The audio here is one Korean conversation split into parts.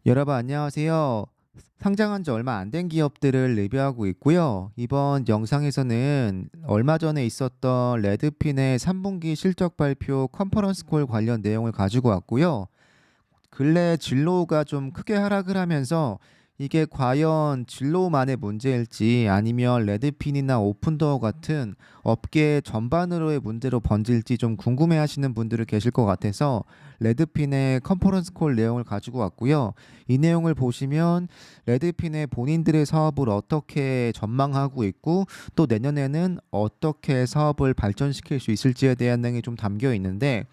여러분 안녕하세요. 상장한 지 얼마 안 된 기업들을 리뷰하고 있고요. 이번 영상에서는 얼마 전에 있었던 레드핀의 3분기 실적 발표 컨퍼런스 콜 관련 내용을 가지고 왔고요. 근래 진로우가 좀 크게 하락을 하면서 이게 과연 진로우만의 문제일지 아니면 레드핀이나 오픈도어 같은 업계 전반으로의 문제로 번질지 좀 궁금해 하시는 분들이 계실 것 같아서 레드핀의 컨퍼런스 콜 내용을 가지고 왔고요. 이 내용을 보시면 레드핀의 본인들의 사업을 어떻게 전망하고 있고 또 내년에는 어떻게 사업을 발전시킬 수 있을지에 대한 내용이 좀 담겨 있는데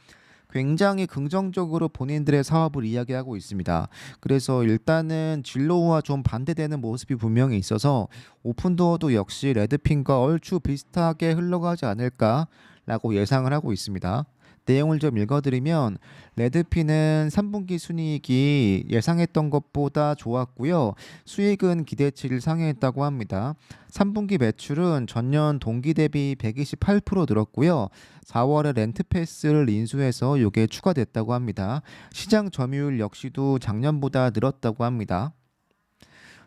굉장히 긍정적으로 본인들의 사업을 이야기하고 있습니다. 그래서 일단은 진로와 좀 반대되는 모습이 분명히 있어서 오픈도어도 역시 레드핀과 얼추 비슷하게 흘러가지 않을까라고 예상을 하고 있습니다. 내용을 좀 읽어드리면 레드핀은 3분기 순이익이 예상했던 것보다 좋았고요. 수익은 기대치를 상회했다고 합니다. 3분기 매출은 전년 동기 대비 128% 늘었고요. 4월에 렌트패스를 인수해서 이게 추가됐다고 합니다. 시장 점유율 역시도 작년보다 늘었다고 합니다.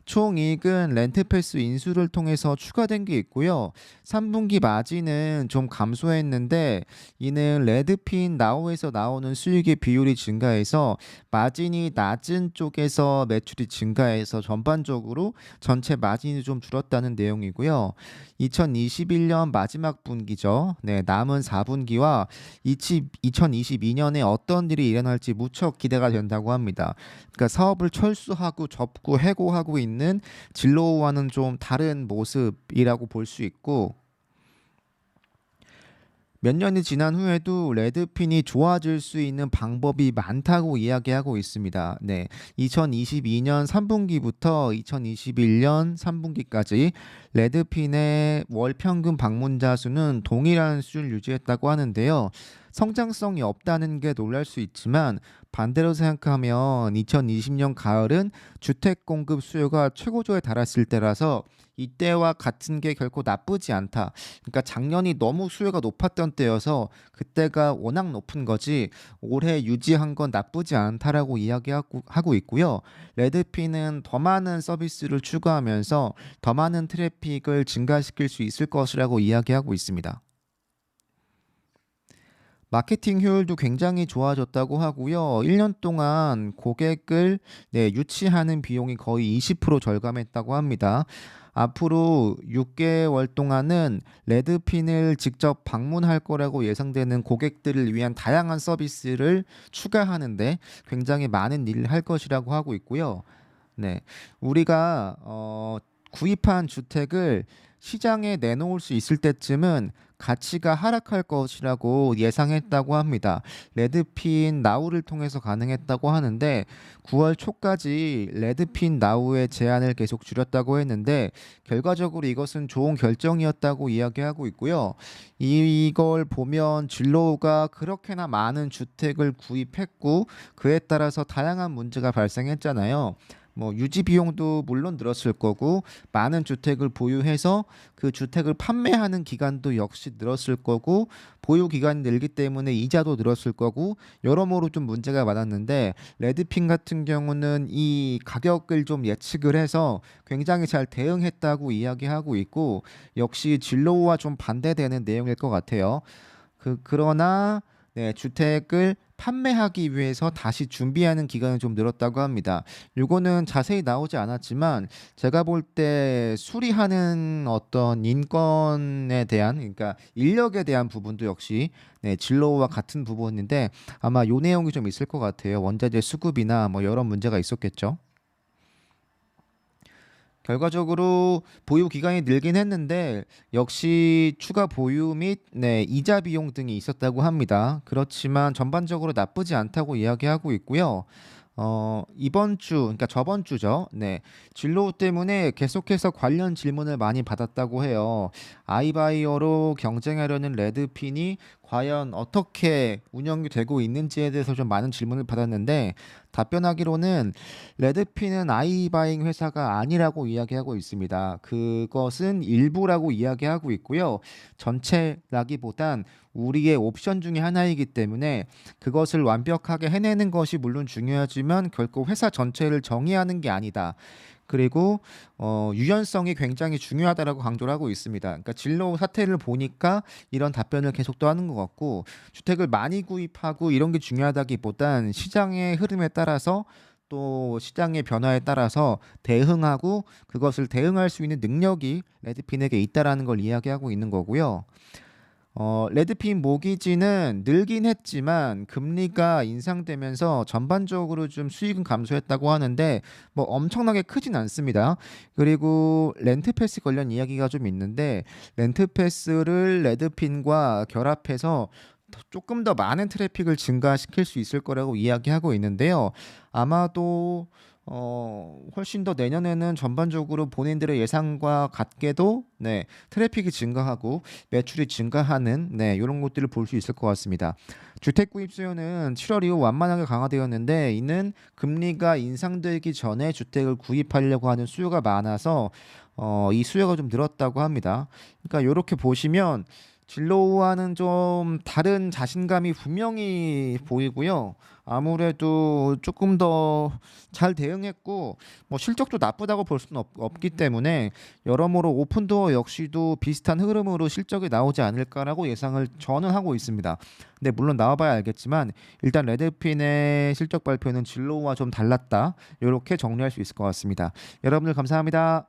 총이익은 렌트패스 인수를 통해서 추가된 게 있고요. 3분기 마진은 좀 감소했는데 이는 레드핀 나우에서 나오는 수익의 비율이 증가해서 마진이 낮은 쪽에서 매출이 증가해서 전반적으로 전체 마진이 좀 줄었다는 내용이고요. 2021년 마지막 분기죠. 네, 남은 4분기와 2022년에 어떤 일이 일어날지 무척 기대가 된다고 합니다. 그러니까 사업을 철수하고 접고 해고하고 있는 진로와는 좀 다른 모습이라고 볼 수 있고 몇 년이 지난 후에도 레드핀이 좋아질 수 있는 방법이 많다고 이야기하고 있습니다. 네. 2022년 3분기부터 2021년 3분기까지 레드핀의 월 평균 방문자 수는 동일한 수준을 유지했다고 하는데요. 성장성이 없다는 게 놀랄 수 있지만 반대로 생각하면 2020년 가을은 주택 공급 수요가 최고조에 달했을 때라서 이때와 같은 게 결코 나쁘지 않다. 그러니까 작년이 너무 수요가 높았던 때여서 그때가 워낙 높은 거지 올해 유지한 건 나쁘지 않다라고 이야기하고 있고요. 레드핀은 더 많은 서비스를 추가하면서 더 많은 트래픽을 증가시킬 수 있을 것이라고 이야기하고 있습니다. 마케팅 효율도 굉장히 좋아졌다고 하고요. 1년 동안 고객을 유치하는 비용이 거의 20% 절감했다고 합니다. 앞으로 6개월 동안은 레드핀을 직접 방문할 거라고 예상되는 고객들을 위한 다양한 서비스를 추가하는데 굉장히 많은 일을 할 것이라고 하고 있고요. 네. 우리가 구입한 주택을 시장에 내놓을 수 있을 때쯤은 가치가 하락할 것이라고 예상했다고 합니다. 레드핀 나우를 통해서 가능했다고 하는데 9월 초까지 레드핀 나우의 제한을 계속 줄였다고 했는데 결과적으로 이것은 좋은 결정이었다고 이야기하고 있고요. 이걸 보면 진로우가 그렇게나 많은 주택을 구입했고 그에 따라서 다양한 문제가 발생했잖아요. 뭐 유지 비용도 물론 늘었을 거고 많은 주택을 보유해서 그 주택을 판매하는 기간도 역시 늘었을 거고 보유 기간이 늘기 때문에 이자도 늘었을 거고 여러모로 좀 문제가 많았는데 레드핀 같은 경우는 이 가격을 좀 예측을 해서 굉장히 잘 대응했다고 이야기하고 있고 역시 진로와 좀 반대되는 내용일 것 같아요. 그러나 주택을 판매하기 위해서 다시 준비하는 기간이 좀 늘었다고 합니다. 요거는 자세히 나오지 않았지만 제가 볼 때 수리하는 어떤 인건에 대한 그러니까 인력에 대한 부분도 역시 진로와 같은 부분인데 아마 요 내용이 좀 있을 것 같아요. 원자재 수급이나 뭐 여러 문제가 있었겠죠. 결과적으로 보유 기간이 늘긴 했는데 역시 추가 보유 및 이자 비용 등이 있었다고 합니다. 그렇지만 전반적으로 나쁘지 않다고 이야기하고 있고요. 이번 주, 그러니까 저번 주죠. 네. 진로 때문에 계속해서 관련 질문을 많이 받았다고 해요. 아이바이어로 경쟁하려는 레드핀이 과연 어떻게 운영이 되고 있는지에 대해서 좀 많은 질문을 받았는데 답변하기로는 레드핀은 아이바잉 회사가 아니라고 이야기하고 있습니다. 그것은 일부라고 이야기하고 있고요. 전체라기보단 우리의 옵션 중에 하나이기 때문에 그것을 완벽하게 해내는 것이 물론 중요하지만 결코 회사 전체를 정의하는 게 아니다. 그리고 유연성이 굉장히 중요하다라고 강조를 하고 있습니다. 그러니까 진로 사태를 보니까 이런 답변을 계속 또 하는 것 같고, 주택을 많이 구입하고 이런 게 중요하다기보단 시장의 흐름에 따라서 또 시장의 변화에 따라서 대응하고 그것을 대응할 수 있는 능력이 레드핀에게 있다라는 걸 이야기하고 있는 거고요. 레드핀 모기지는 늘긴 했지만 금리가 인상되면서 전반적으로 좀 수익은 감소했다고 하는데 뭐 엄청나게 크진 않습니다. 그리고 렌트패스 관련 이야기가 좀 있는데, 렌트패스를 레드핀과 결합해서 조금 더 많은 트래픽을 증가시킬 수 있을 거라고 이야기하고 있는데요. 아마도 훨씬 더 내년에는 전반적으로 본인들의 예상과 같게도 트래픽이 증가하고 매출이 증가하는 이런 것들을 볼 수 있을 것 같습니다. 주택 구입 수요는 7월 이후 완만하게 강화되었는데, 이는 금리가 인상되기 전에 주택을 구입하려고 하는 수요가 많아서 이 수요가 좀 늘었다고 합니다. 그러니까 이렇게 보시면 진로와는 좀 다른 자신감이 분명히 보이고요. 아무래도 조금 더 잘 대응했고, 뭐 실적도 나쁘다고 볼 수는 없기 때문에 여러모로 오픈도어 역시도 비슷한 흐름으로 실적이 나오지 않을까라고 예상을 저는 하고 있습니다. 근데 물론 나와봐야 알겠지만 일단 레드핀의 실적 발표는 진로와 좀 달랐다, 이렇게 정리할 수 있을 것 같습니다. 여러분들 감사합니다.